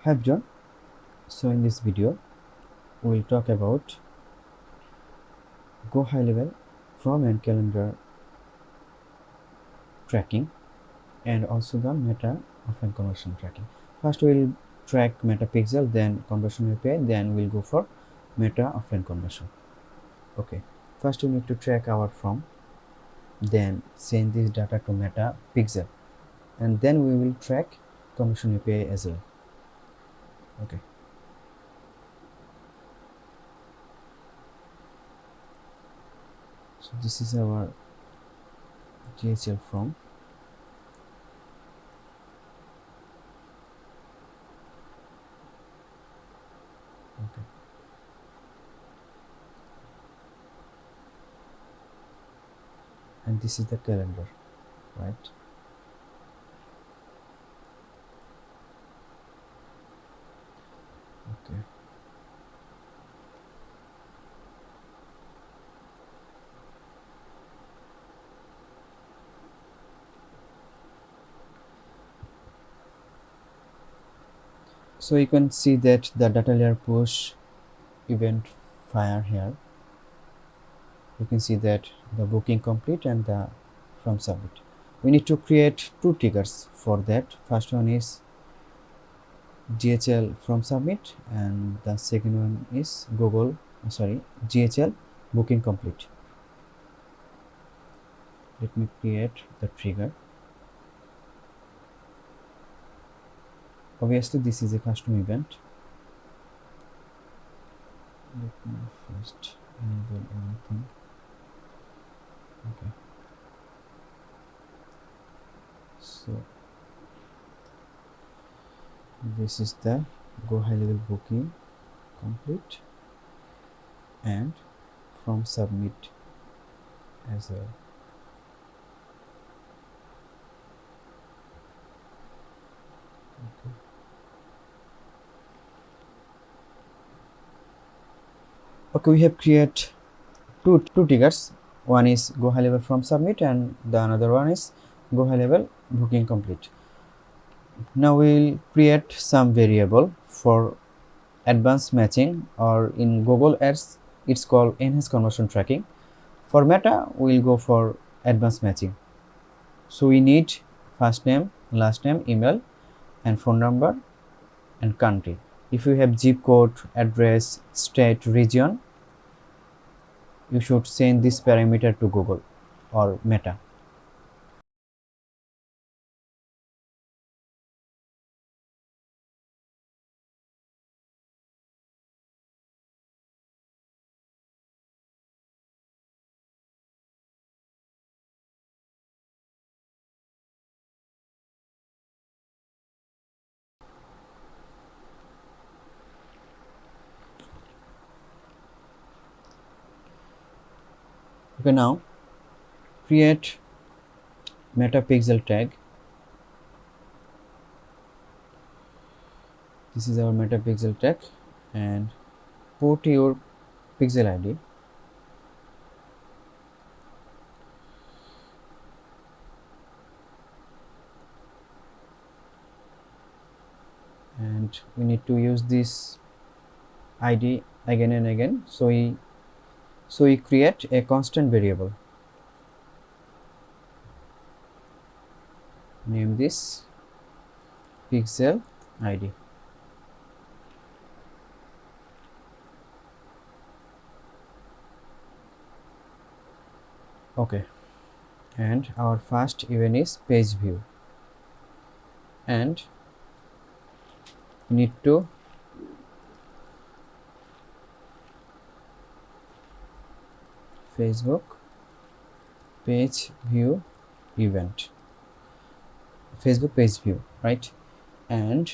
Hi everyone. So in this video we'll talk about GoHighLevel from and calendar tracking and also the meta offline conversion tracking. First we'll track meta pixel, then conversion API, then we'll go for meta offline conversion. Okay. First we need to track our from, then send this data to meta pixel, and then we will track conversion API as well. Okay. So this is our GHL from. Okay. And this is the calendar, right? Okay. So you can see that the data layer push event fire here. You can see that the booking complete and the from submit. We need to create two triggers for that. First one is GHL from submit, and the second one is GHL booking complete. Let me create the trigger. Obviously this is a custom event. Let me first enable everything. Okay. So this is the GoHighLevel booking complete and from submit as well. Okay. Okay, we have created two triggers. One is GoHighLevel from submit and the another one is GoHighLevel booking complete. Now we'll create some variable for advanced matching, or in Google Ads it's called enhanced conversion tracking. For Meta we'll go for advanced matching. So we need first name, last name, email and phone number and country. If you have zip code, address, state, region, you should send this parameter to Google or Meta. Okay, now create meta pixel tag. This is our meta pixel tag, and put your pixel ID. And we need to use this ID again and again. So we create a constant variable. Name this pixel ID. Okay, and our first event is page view, and we need to Facebook page view event, Facebook page view, right? And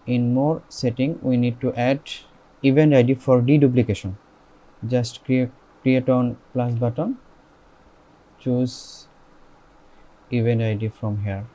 in more setting we need to add event ID for deduplication. Just create on plus button, choose event ID from here.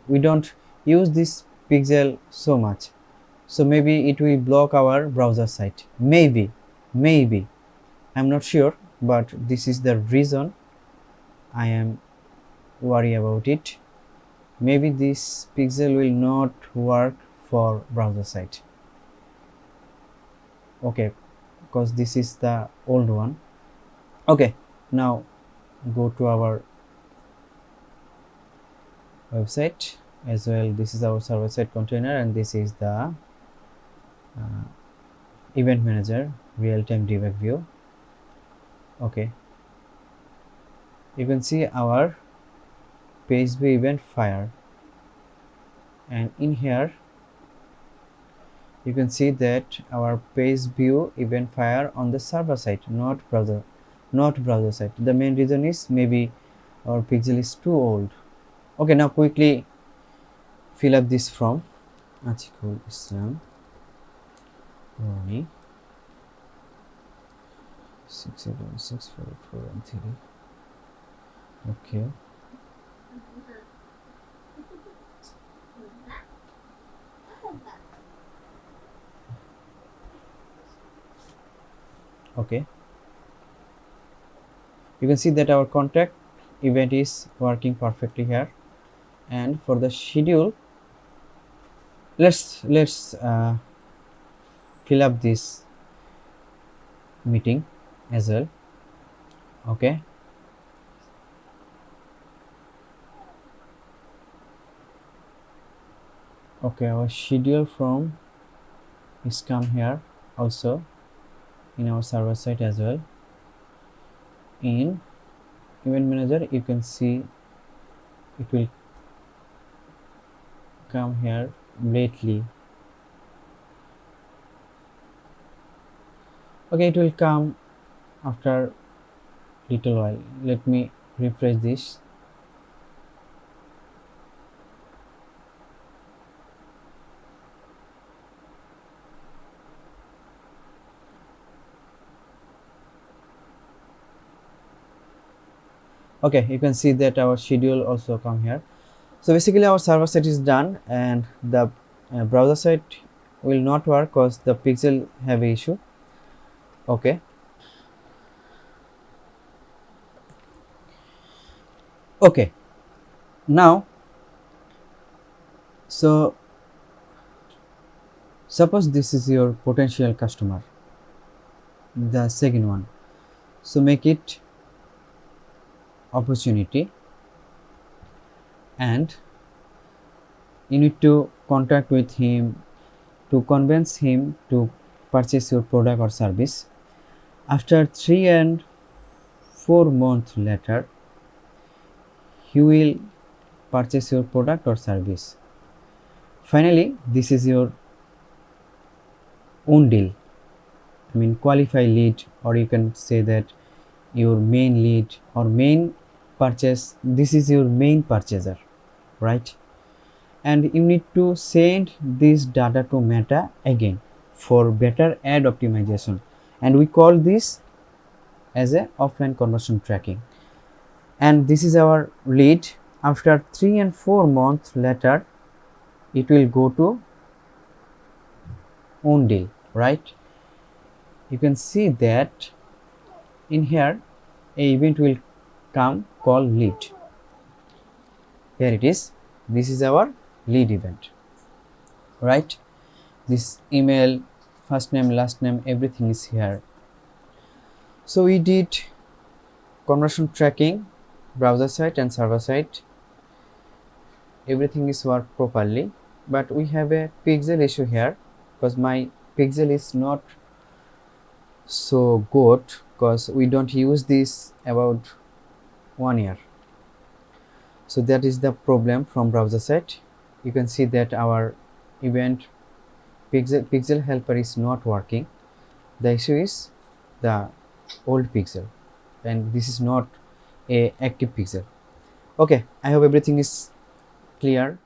we don't use this pixel so much, so maybe it will block our browser site. Maybe I'm not sure, but this is the reason I am worried about it. Maybe this pixel will not work for browser site. Okay, because this is the old one. Okay, now go to our website as well. This is our server side container, and this is the event manager real-time debug view. Okay, you can see our page view event fire, and in here you can see that our page view event fire on the server side, not browser side. The main reason is maybe our pixel is too old. Okay, now quickly fill up this form. Atikul Islam Roni 6764413. Okay, okay, you can see that our contact event is working perfectly here. And for the schedule, let's fill up this meeting as well. Okay, our schedule from is come here also in our server side as well. In event manager you can see it will come here lately. Okay, it will come after little while. Let me refresh this. Okay, you can see that our schedule also come here. So basically our server side is done, and the browser side will not work because the pixel have a issue. Okay, now so suppose this is your potential customer, the second one, so make it opportunity, and you need to contact with him to convince him to purchase your product or service. After 3 and 4 months later, he will purchase your product or service. Finally, this is your own deal, I mean qualified lead, or you can say that your main lead or main purchase. This is your main purchaser, right? And you need to send this data to Meta again for better ad optimization, and we call this as a offline conversion tracking. And this is our lead. After 3 and 4 months later, it will go to own deal, right? You can see that in here a event will come called lead. Here it is. This is our lead event, right? This email, first name, last name, everything is here. So we did conversion tracking, browser side and server side. Everything is worked properly, but we have a pixel issue here because my pixel is not so good because we don't use this about 1 year. So that is the problem from browser side. You can see that our event pixel helper is not working. The issue is the old pixel, and this is not a active pixel. Okay, I hope everything is clear.